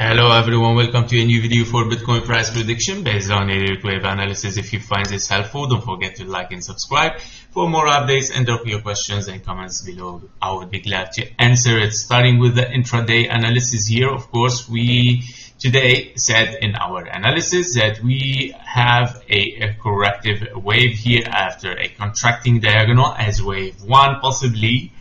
Hello everyone, welcome to a new video for Bitcoin price prediction based on Elliott wave analysis. If you find this helpful, don't forget to like and subscribe. For more updates, and drop your questions and comments below. I would be glad to answer it. Starting with the intraday analysis here, of course, we today said in our analysis that we have a corrective wave here after a contracting diagonal as wave 1 possibly,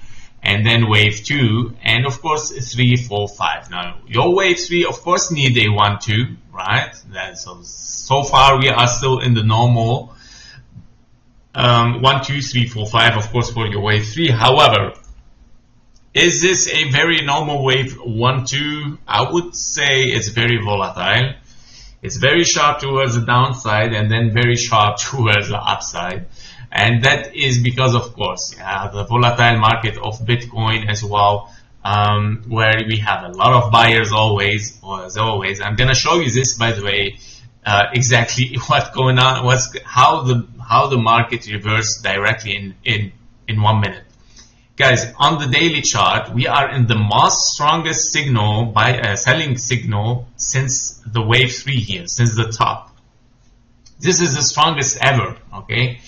and then wave 2, and of course 3, 4, 5. Now your wave 3 of course need a 1, 2, right? So far we are still in the normal 1, 2, 3, 4, 5 of course for your wave 3. However, is this a very normal wave 1, 2? I would say it's very volatile. It's very sharp towards the downside and then very sharp towards the upside. And that is because, of course, the volatile market of Bitcoin as well, where we have a lot of buyers always, or as always. I'm gonna show you this, by the way, exactly what's going on, how the market reversed directly in 1 minute. Guys, on the daily chart, we are in the most strongest signal by selling signal since the wave 3 here, since the top. This is the strongest ever, okay?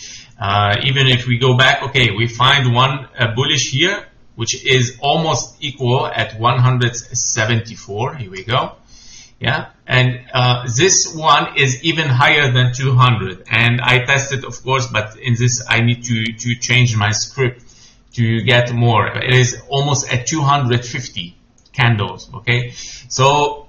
Even if we go back, okay, we find one bullish here, which is almost equal at 174. Here we go. Yeah, and this one is even higher than 200. And I tested, of course, but in this I need to change my script to get more. It is almost at 250 candles. Okay, so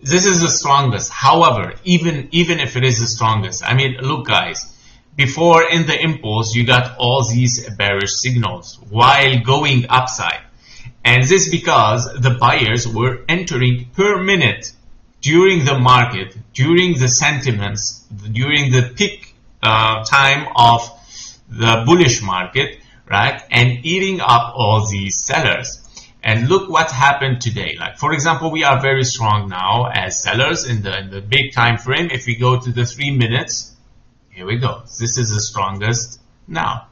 this is the strongest. However, even if it is the strongest, I mean, look, guys. Before in the impulse, you got all these bearish signals while going upside. And this because the buyers were entering per minute during the market, during the sentiments, during the peak time of the bullish market, right? And eating up all these sellers. And look what happened today. Like, for example, we are very strong now as sellers in the big time frame. If we go to the 3 minutes, here we go. This is the strongest now.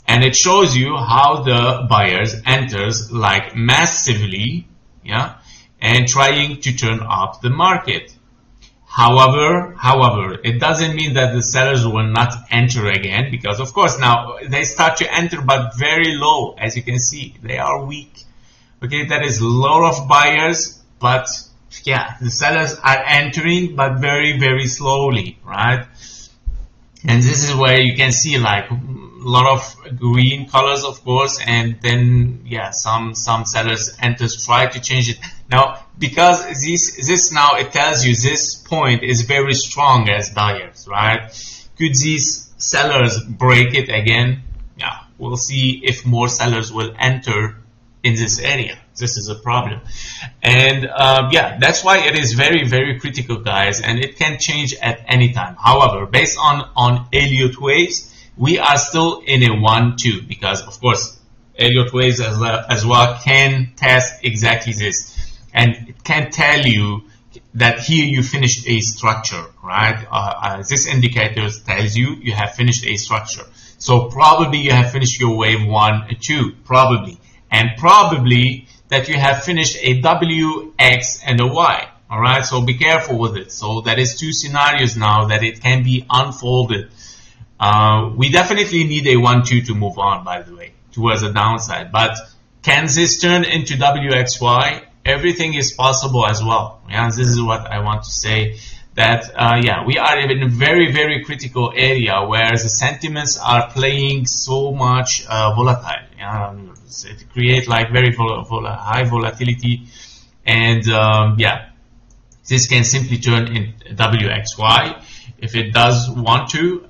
And it shows you how the buyers enters like massively, yeah, and trying to turn up the market. However, it doesn't mean that the sellers will not enter again, because of course now they start to enter but very low. As you can see, they are weak. Okay, that is a lot of buyers, but yeah, the sellers are entering but very, very slowly, right? And this is where you can see like a lot of green colors, of course, and then yeah, some sellers enters, try to change it. Now, because this now it tells you this point is very strong as buyers, right? Could these sellers break it again? Yeah, we'll see if more sellers will enter in this area. This is a problem. And yeah, that's why it is very, very critical, guys, and it can change at any time. However, based on Elliott waves, we are still in a 1, 2, because of course Elliott waves as well can test exactly this, and it can tell you that here you finished a structure, right? This indicator tells you have finished a structure. So probably you have finished your wave 1, 2, probably, and probably that you have finished a W, X, and a Y. All right, so be careful with it. So that is 2 scenarios now that it can be unfolded. We definitely need a 1, 2 to move on, by the way, towards the downside. But can this turn into WXY? Everything is possible as well. Yeah, this is what I want to say. That yeah, we are in a very, very critical area where the sentiments are playing so much volatile. Yeah, it creates like very high volatility, and yeah, this can simply turn in WXY if it does want to.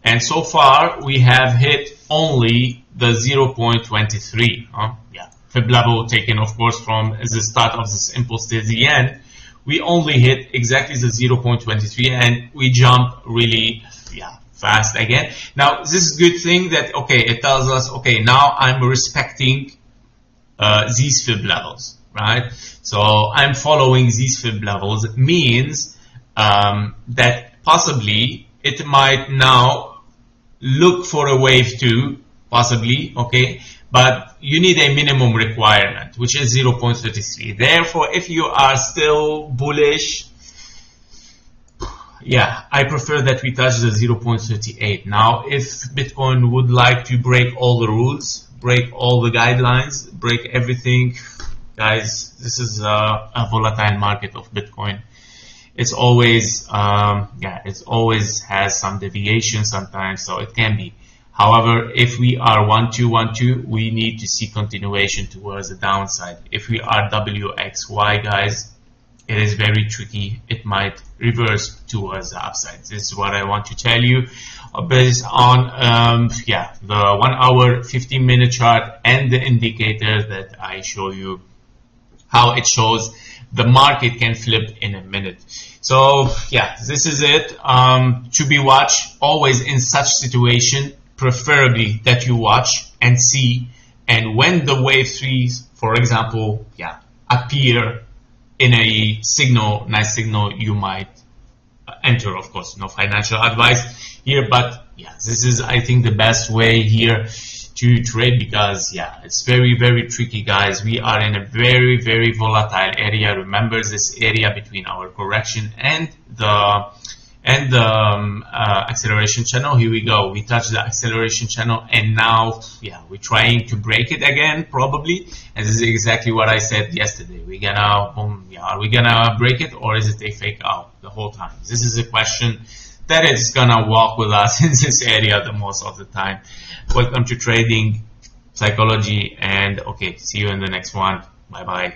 And so far we have hit only the 0.23. Yeah, fib level taken, of course, from the start of this impulse to the end. We only hit exactly the 0.23, and we jump really, yeah, fast again. Now, this is a good thing that, okay, it tells us, okay, now I'm respecting these fib levels, right? So I'm following these fib levels. It means that possibly it might now look for a wave 2, possibly, okay? but you need a minimum requirement, which is 0.33. Therefore, if you are still bullish, yeah, I prefer that we touch the 0.38. Now, if Bitcoin would like to break all the rules, break all the guidelines, break everything, guys, this is a volatile market of Bitcoin. It's always, it always has some deviation sometimes, so it can be. However, if we are 1212, we need to see continuation towards the downside. If we are WXY, guys, it is very tricky. It might reverse towards the upside. This is what I want to tell you based on the 1 hour 15-minute chart and the indicator that I show you, how it shows the market can flip in a minute. So yeah, this is it. To be watched always in such situation, preferably that you watch and see, and when the wave 3s, for example, appear in a signal, nice signal, you might enter. Of course, no financial advice here, but yeah, this is, I think, the best way here to trade, because it's very, very tricky, guys. We are in a very, very volatile area. Remember this area between our correction and the acceleration channel. Here we go. We touched the acceleration channel, and now we're trying to break it again, probably. And this is exactly what I said yesterday. We're gonna are we gonna break it, or is it a fake out the whole time? This is a question that is gonna walk with us in this area the most of the time. Welcome to Trading Psychology, and okay, see you in the next one. Bye bye.